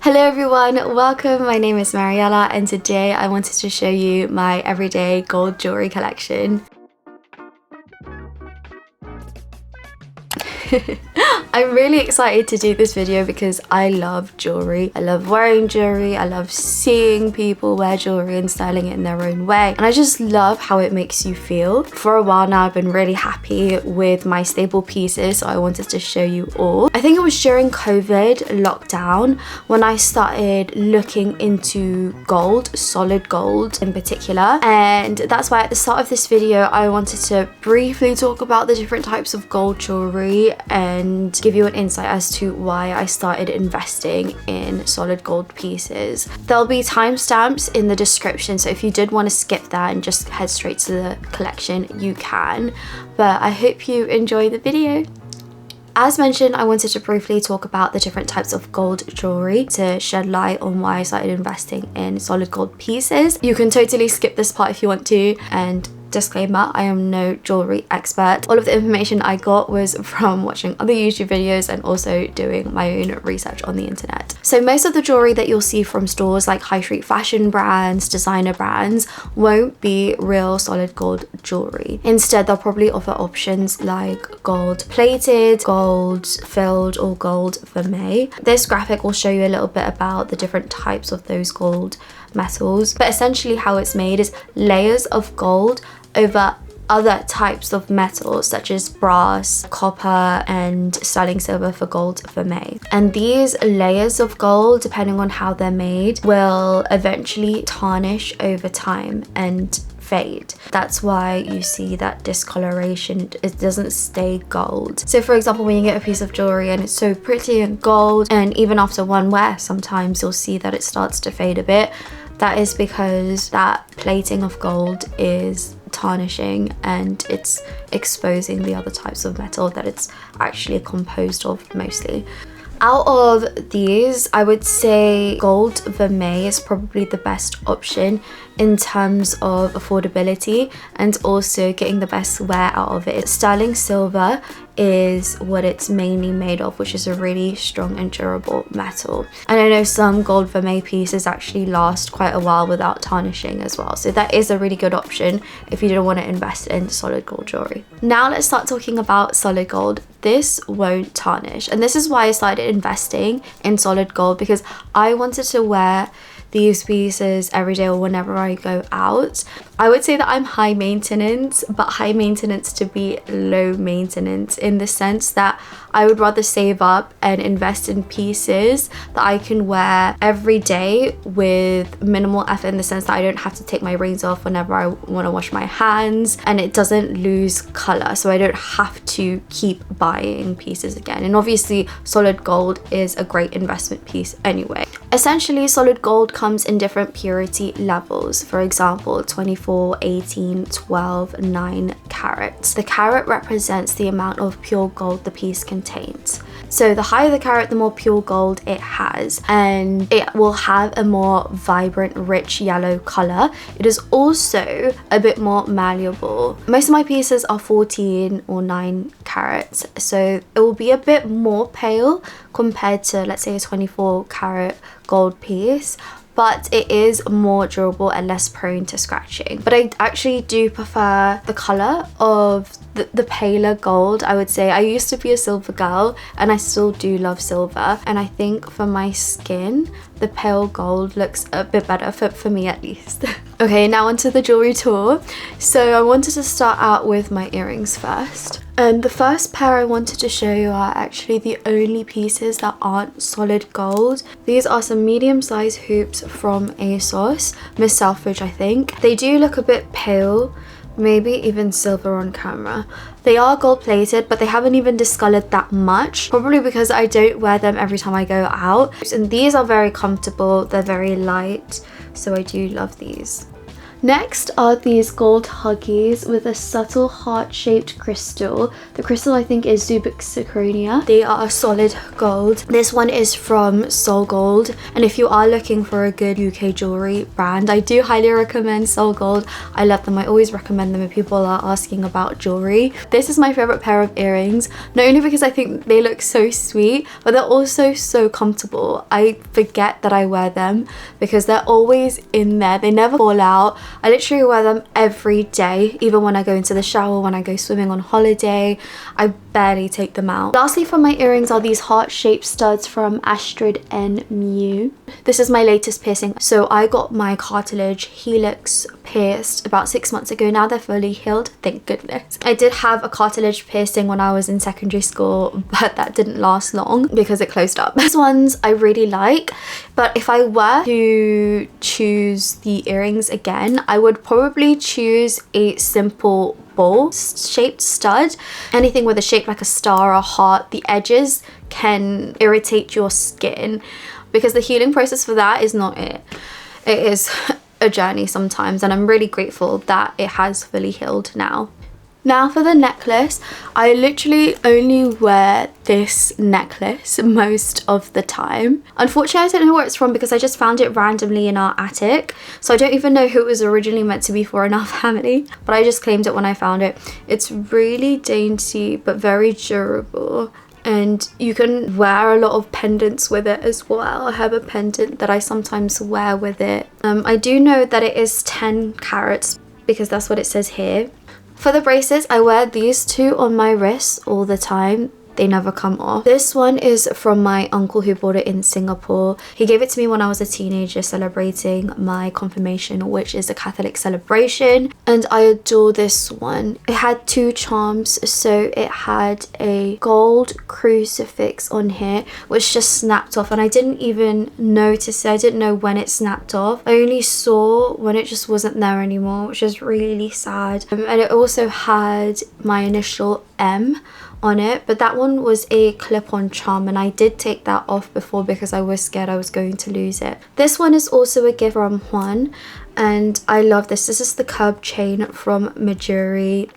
Hello everyone, welcome. My name is Mariella and today I wanted to show you my everyday gold jewelry collection. I'm really excited to do this video because I love jewelry. I love wearing jewelry. I love seeing people wear jewelry and styling it in their own way. And I just love how it makes you feel. For a while now, I've been really happy with my staple pieces, so I wanted to show you all. I think it was during COVID lockdown when I started looking into gold, solid gold in particular. And that's why at the start of this video, I wanted to briefly talk about the different types of gold jewelry and give you an insight as to why I started investing in solid gold pieces. There'll be timestamps in the description, so if you did want to skip that and just head straight to the collection, you can. But I hope you enjoy the video. As mentioned, I wanted to briefly talk about the different types of gold jewelry to shed light on why I started investing in solid gold pieces. You can totally skip this part if you want to, and disclaimer, I am no jewelry expert. All of the information I got was from watching other YouTube videos and also doing my own research on the internet. So most of the jewelry that you'll see from stores like high street fashion brands, designer brands, won't be real solid gold jewelry. Instead, they'll probably offer options like gold plated, gold filled, or gold vermeil. This graphic will show you a little bit about the different types of those gold metals, but essentially how it's made is layers of gold over other types of metals such as brass, copper, and sterling silver for gold vermeil. And these layers of gold, depending on how they're made, will eventually tarnish over time and fade. That's why you see that discoloration. It doesn't stay gold. So for example, when you get a piece of jewelry and it's so pretty and gold, and even after one wear, sometimes you'll see that it starts to fade a bit. That is because that plating of gold is tarnishing and it's exposing the other types of metal that it's actually composed of mostly. Out of these, I would say gold vermeil is probably the best option in terms of affordability and also getting the best wear out of it. Sterling silver is what it's mainly made of, which is a really strong and durable metal. And I know some gold vermeil pieces actually last quite a while without tarnishing as well. So that is a really good option if you don't want to invest in solid gold jewelry. Now let's start talking about solid gold. This won't tarnish. And this is why I started investing in solid gold, because I wanted to wear these pieces every day or whenever I go out. I would say that I'm high maintenance, but high maintenance to be low maintenance in the sense that I would rather save up and invest in pieces that I can wear every day with minimal effort, in the sense that I don't have to take my rings off whenever I want to wash my hands, and it doesn't lose color, so I don't have to keep buying pieces again. And obviously solid gold is a great investment piece anyway. Essentially, solid gold comes in different purity levels. For example, 24, 18, 12, 9 carats. The carat represents the amount of pure gold the piece contains. So the higher the carat, the more pure gold it has, and it will have a more vibrant, rich yellow color. It is also a bit more malleable. Most of my pieces are 14 or 9 carats, so it will be a bit more pale compared to, let's say, a 24 carat gold piece, but it is more durable and less prone to scratching. But I actually do prefer the color of the paler gold. I would say I used to be a silver girl and I still do love silver, and I think for my skin the pale gold looks a bit better for me at least. Okay, now onto the jewelry tour. So I wanted to start out with my earrings first. And the first pair I wanted to show you are actually the only pieces that aren't solid gold. These are some medium-sized hoops from ASOS, Miss Selfridge I think. They do look a bit pale, maybe even silver on camera. They are gold plated, but they haven't even discolored that much, probably because I don't wear them every time I go out. And these are very comfortable, they're very light, so I do love these. Next are these gold huggies with a subtle heart-shaped crystal. The crystal I think is zirconia. They are a solid gold. This one is from SEOL Gold, and if you are looking for a good UK jewelry brand, I do highly recommend SEOL Gold. I love them. I always recommend them if people are asking about jewelry. This is my favorite pair of earrings, not only because I think they look so sweet, but they're also so comfortable. I forget that I wear them because they're always in there. They never fall out. I literally wear them every day, even when I go into the shower, when I go swimming on holiday. I barely take them out. Lastly, for my earrings are these heart-shaped studs from Astrid N Mew. This is my latest piercing. So I got my cartilage helix pierced about 6 months ago. Now they're fully healed, thank goodness. I did have a cartilage piercing when I was in secondary school, but that didn't last long because it closed up. These ones I really like, but if I were to choose the earrings again, I would probably choose a simple ball shaped stud. Anything with a shape like a star or heart, the edges can irritate your skin because the healing process for that is not it. It is a journey sometimes, and I'm really grateful that it has fully healed now. Now for the necklace, I literally only wear this necklace most of the time. Unfortunately, I don't know where it's from because I just found it randomly in our attic. So I don't even know who it was originally meant to be for in our family, but I just claimed it when I found it. It's really dainty but very durable. And you can wear a lot of pendants with it as well. I have a pendant that I sometimes wear with it. I do know that it is 10 carats because that's what it says here. For the bracelets, I wear these two on my wrists all the time. They never come off. This one is from my uncle who bought it in Singapore. He gave it to me when I was a teenager celebrating my confirmation, which is a Catholic celebration, and I adore this one. It had two charms. So it had a gold crucifix on here which just snapped off, and I didn't even notice it. I didn't know when it snapped off. I only saw when it just wasn't there anymore, which is really sad. And it also had my initial M on it, but that one was a clip-on charm, and I did take that off before because I was scared I was going to lose it. This one is also a gift from Juan, and I love this. This is the curb chain from Mejuri.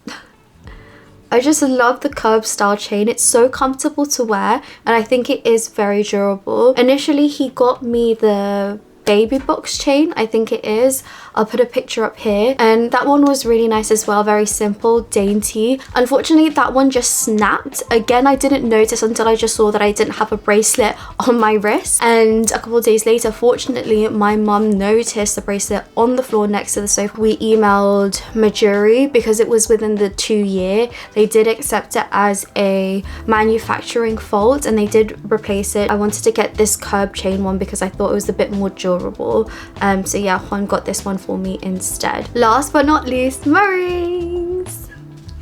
I just love the curb style chain. It's so comfortable to wear, and I think it is very durable. Initially, he got me the baby box chain, I think it is. I'll put a picture up here, and that one was really nice as well. Very simple, dainty. Unfortunately, that one just snapped. Again, I didn't notice until I just saw that I didn't have a bracelet on my wrist, and a couple of days later, fortunately, my mum noticed the bracelet on the floor next to the sofa. We emailed Mejuri because it was within the 2-year. They did accept it as a manufacturing fault, and they did replace it. I wanted to get this curb chain one because I thought it was a bit more durable. So yeah, Juan got this one for me instead. Last but not least, my rings.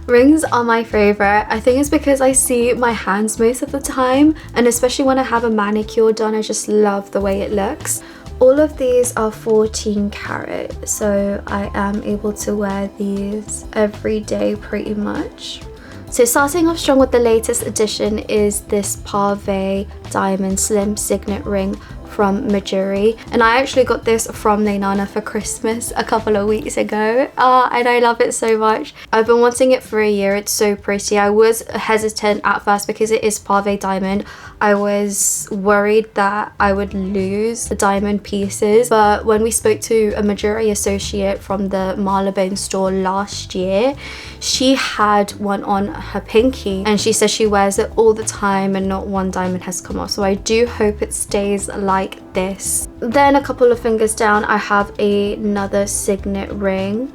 Rings are my favorite. I think it's because I see my hands most of the time, and especially when I have a manicure done, I just love the way it looks. All of these are 14 carat, so I am able to wear these every day pretty much. So starting off strong with the latest addition is this Pave Diamond Slim Signet ring from Mejuri, and I actually got this from Leilana for Christmas a couple of weeks ago, and I love it so much. I've been wanting it for a year. It's so pretty. I was hesitant at first because it is Pave diamond. I was worried that I would lose the diamond pieces, but when we spoke to a Mejuri associate from the Marylebone store last year, she had one on her pinky, and she says she wears it all the time and not one diamond has come off. So I do hope it stays like this. Then a couple of fingers down, I have another signet ring.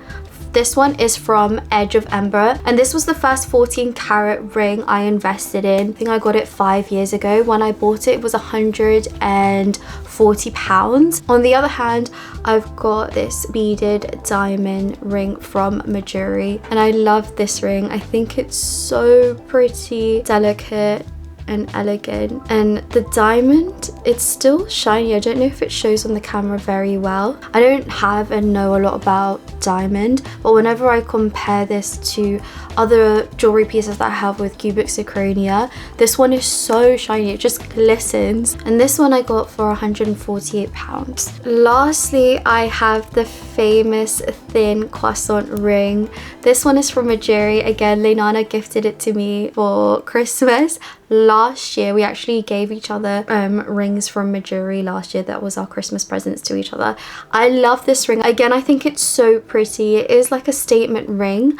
This one is from Edge of Ember, and this was the first 14 carat ring I invested in. I think I got it 5 years ago. When I bought it, it was £140. On the other hand, I've got this beaded diamond ring from Mejuri, and I love this ring. I think it's so pretty, delicate, and elegant. And the diamond, it's still shiny. I don't know if it shows on the camera very well. I don't have and know a lot about diamond, but whenever I compare this to other jewelry pieces that I have with cubic zirconia, this one is so shiny, it just glistens. And this one I got for £148. Lastly, I have the famous thin croissant ring. This one is from Mejuri. Again, Leilana gifted it to me for Christmas last year. We actually gave each other rings from Mejuri last year. That was our Christmas presents to each other. I love this ring. Again, I think it's so pretty. It is like a statement ring,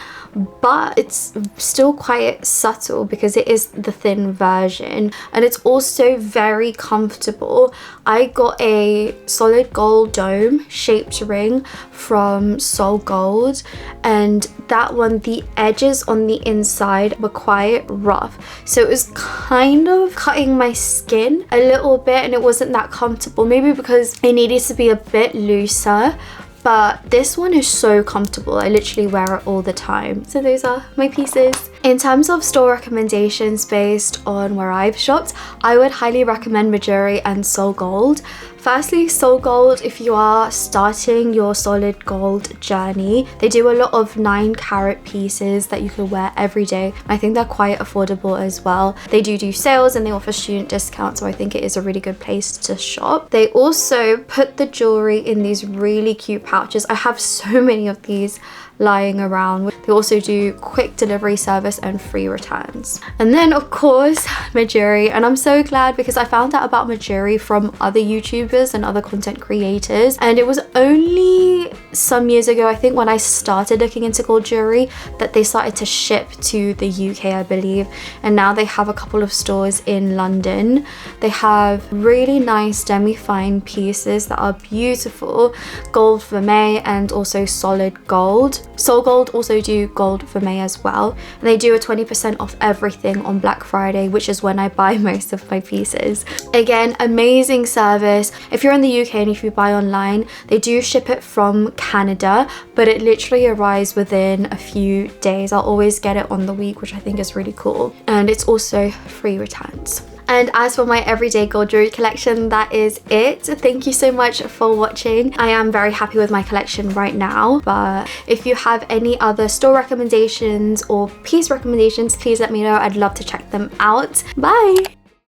but it's still quite subtle because it is the thin version, and it's also very comfortable. I got a solid gold dome shaped ring from SEOL+GOLD, and that one, the edges on the inside were quite rough, so it was kind of cutting my skin a little bit, and it wasn't that comfortable, maybe because it needed to be a bit looser. But this one is so comfortable. I literally wear it all the time. So those are my pieces. In terms of store recommendations based on where I've shopped, I would highly recommend Mejuri and SEOL+GOLD. Firstly, SEOL+GOLD, if you are starting your solid gold journey, they do a lot of 9-carat pieces that you can wear every day. I think they're quite affordable as well. They do sales and they offer student discounts, so I think it is a really good place to shop. They also put the jewelry in these really cute pouches. I have so many of these lying around. They also do quick delivery service and free returns. And then of course Mejuri, and I'm so glad because I found out about Mejuri from other YouTubers and other content creators, and it was only some years ago, I think, when I started looking into gold jewelry, that they started to ship to the UK, I believe, and now they have a couple of stores in London. They have really nice demi-fine pieces that are beautiful, gold vermeil and also solid gold. SEOL+GOLD also do gold vermeil as well, and they do a 20% off everything on Black Friday, which is when I buy most of my pieces. Again, amazing service. If you're in the UK and if you buy online, they do ship it from Canada, but it literally arrives within a few days. I'll always get it on the week, which I think is really cool, and it's also free returns. And as for my everyday gold jewelry collection, that is it. Thank you so much for watching. I am very happy with my collection right now, but if you have any other store recommendations or piece recommendations, please let me know. I'd love to check them out. Bye!